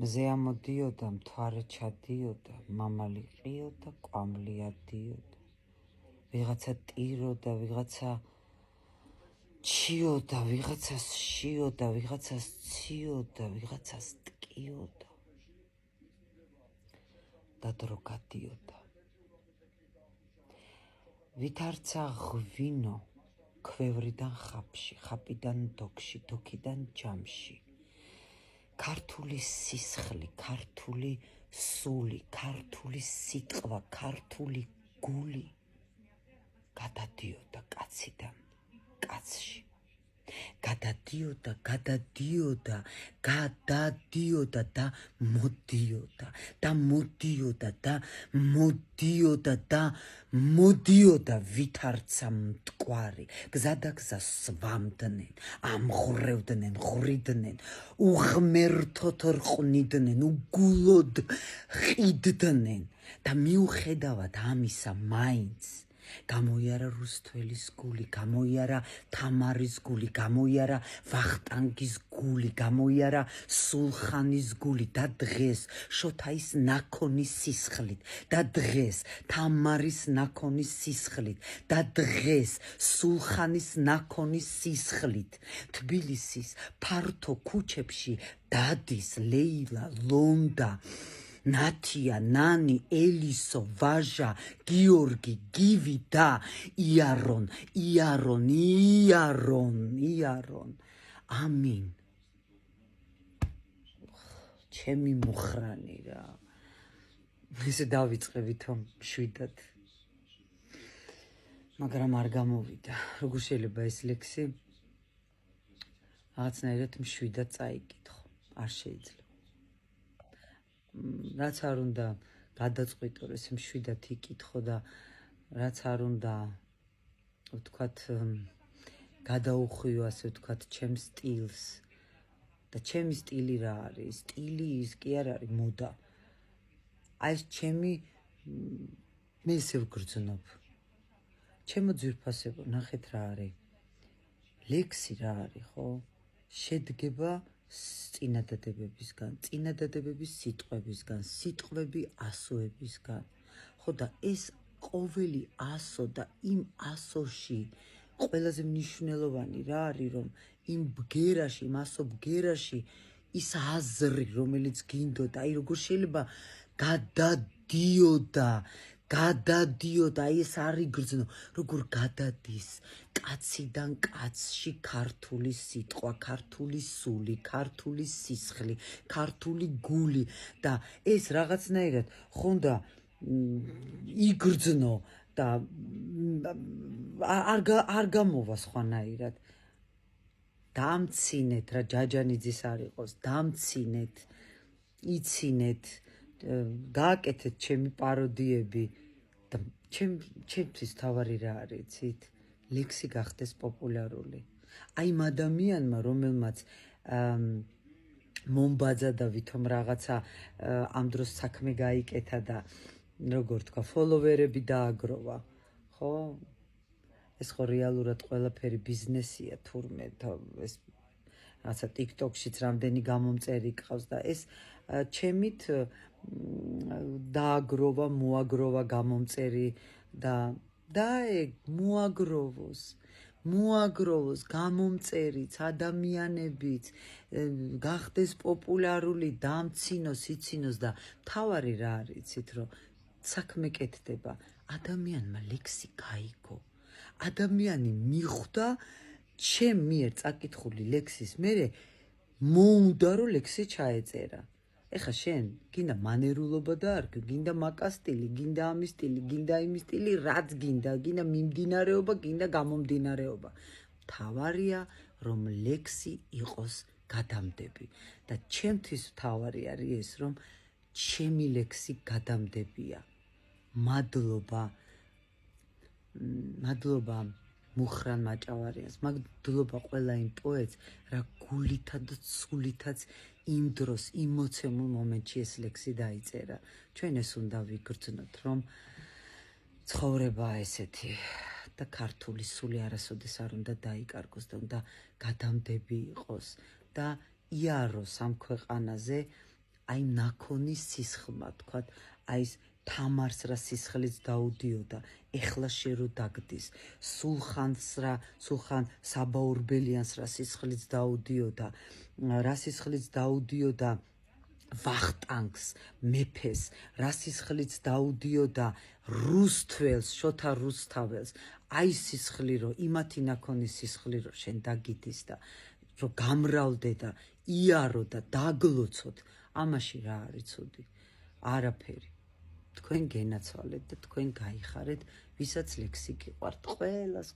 მზე ამოდიოდა, მთვარე ჩადიოდა, მამალი ყიოდა, კვამლი ადიოდა. ვიღაცა ტიროდა, ვიღაცა ჩიოდა, ვიღაცას შიოდა, ვიღაცას ციოდა, ვიღაცას ტკიოდა. და დრო გადიოდა. ვითარცა ღვინო, ქვევრიდან ხაფში, ხაპიდან დოქში, დოქიდან ჯამში. ქართული სისხლი, ქართული სული, ქართული სიტყვა, ქართული გული გადადიოდა კაციდან კაცში. გადადიოდა, გადადიოდა, გადადიოდა და მოდიოდა, და მოდიოდა, და მოდიოდა, და მოდიოდა ვითარცა მტკვარი. გზადაგზა სვამდნენ, ამღვრევდნენ, ღვრიდნენ, უღმერთოდ რყვნიდნენ, უგულოდ ყიდდნენ და მიუხედავად ამისა მაინც გამოიარა რუსთველის გული, გამოიარა თამარის გული, გამოიარა ვახტანგის გული, გამოიარა სულხანის გული და დღეს შოთაის ნაქონის სისხლით და დღეს თამარის ნაქონის სისხლით და დღეს სულხანის ნაქონის სისხლით თბილისის ფართო ქუჩებში დადის ლეილა, ლონდა, ნათია, ნანი, ელისო, ვაჟა, გიორგი, გივი და იარონ, იარონ, იარონ, იარონ. ამინ. ჩემი მუხრანი რა. ესე დავიწყე ვითომ შვიდად. მაგრამ არ გამოვიდა. როგორ შეიძლება ეს ლექსი რაღაცნაირად მშვიდად წაიკითხო. არ შეიძლება. რაც არ უნდა გადაწყვიტო, ეს მშვიდად იკითხო და რაც არ უნდა ვთქვათ გადაუხვიო, ასე ვთქვათ, ჩემს სტილს. და ჩემი სტილი რა არის? სტილი ის კი არ არის მოდა. აი ეს ჩემი მე ესე ვგრძნობ. ჩემო ძვირფასებო, ნახეთ რა არის. ლექსი რა არის, ხო? შედგება წინადადებებისგან, წინადადებების სიტყვებისგან, სიტყვები ასოებისგან. ხო და ეს ყოველი ასო და იმ ასოში ყველაზე მნიშვნელოვანი რა არის, რომ იმ ბგერაში, იმ ასო ბგერაში ის აზრი, რომელიც გინდოდა, აი როგორ შეიძლება გადადიოდა, აი ეს არ იგრძნო, როგორ გადადის კაციდან კაცში ქართული სიტყვა, ქართული სული, ქართული სისხლი, ქართული გული და ეს რაღაცნაირად ხონდა იგრძნო და არ გამოვა სხვანაირად. დამცინეთ რა ჯაჯანიძის არ იყოს, დამცინეთ, იცინეთ, გააკეთეთ ჩემი პაროდიები და ჩემთვის თავარი რა არის, იცით? ლექსი გახდეს პოპულარული. აი იმ ადამიანმა, რომელმაც მომბაძა და ვითომ რაღაცა ამ დროს საქმე გაიკეთა და როგორ თქვა, ფოლოვერები დააგროვა, ხო? ეს ხო რეალურად ყველაფერი ბიზნესია თურმე, ეს რაღაცა TikTok-შიც რამდენი გამომწერი ყავს და ეს ჩემით დააგროვა, მოაგროვა გამომწერი და მოაგროვოს გამომწერიც, ადამიანებიც, გახდეს პოპულარული, დამცინოს, იცინოს და თავარი რა არის, იცით, რომ საქმე კეთდება, ადამიანმა ლექსი გაიგო. ადამიანი მიხვდა ჩემ მიერ წაკითხული ლექსის მერე მოუნდა რომ ლექსი ჩაეწერა. ეხა შენ გინდა მანერულობა და არ გინდა მაკას სტილი, გინდა ამის სტილი, გინდა იმის სტილი, რაც გინდა მიმდინარეობა, გინდა გამომდინარეობა. თავარია რომ ლექსი იყოს გადამდები და ჩემთვის თავარი არის ეს რომ ჩემი ლექსი გადამდებია. მადლობა მუხრან მაჭავარიანს, მადლობა ყველა იმ პოეტს, რა გულითაც და ცულითაც იმ დროს, იმ მოცემულ მომენტში ეს ლექსი დაიწერა. ჩვენ ეს უნდა ვიგრძნოთ, რომ ცხოვრებაა ესეთი და ქართული სული არასოდეს არ უნდა დაიკარგოს და უნდა გადამდები იყოს და იაროს ამ ქვეყანაზე აი ნაქონის სისხლმა, თქვათ, აი ეს თამარს რა სისხლიც დაუდიოდა, ეხლა შე რო დაგდის, სულხან საბაურბელიანს რა სისხლიც დაუდიოდა, რა სისხლიც დაუდიოდა ვახტანგს, მეფეს, რა სისხლიც დაუდიოდა რუსთველს, შოთა რუსთაველს, აი სისხლი რო, იმათი ნაქონის სისხლი რო შენ დაგიდის და რო გამრავლდე და იარო და დაგლოცოთ, ამაში რა არის ცუდი? არაფერი. თქვენ გენაცვალეთ და თქვენ გაიხარეთ, ვისაც ლექსი გიყვართ, ყველას.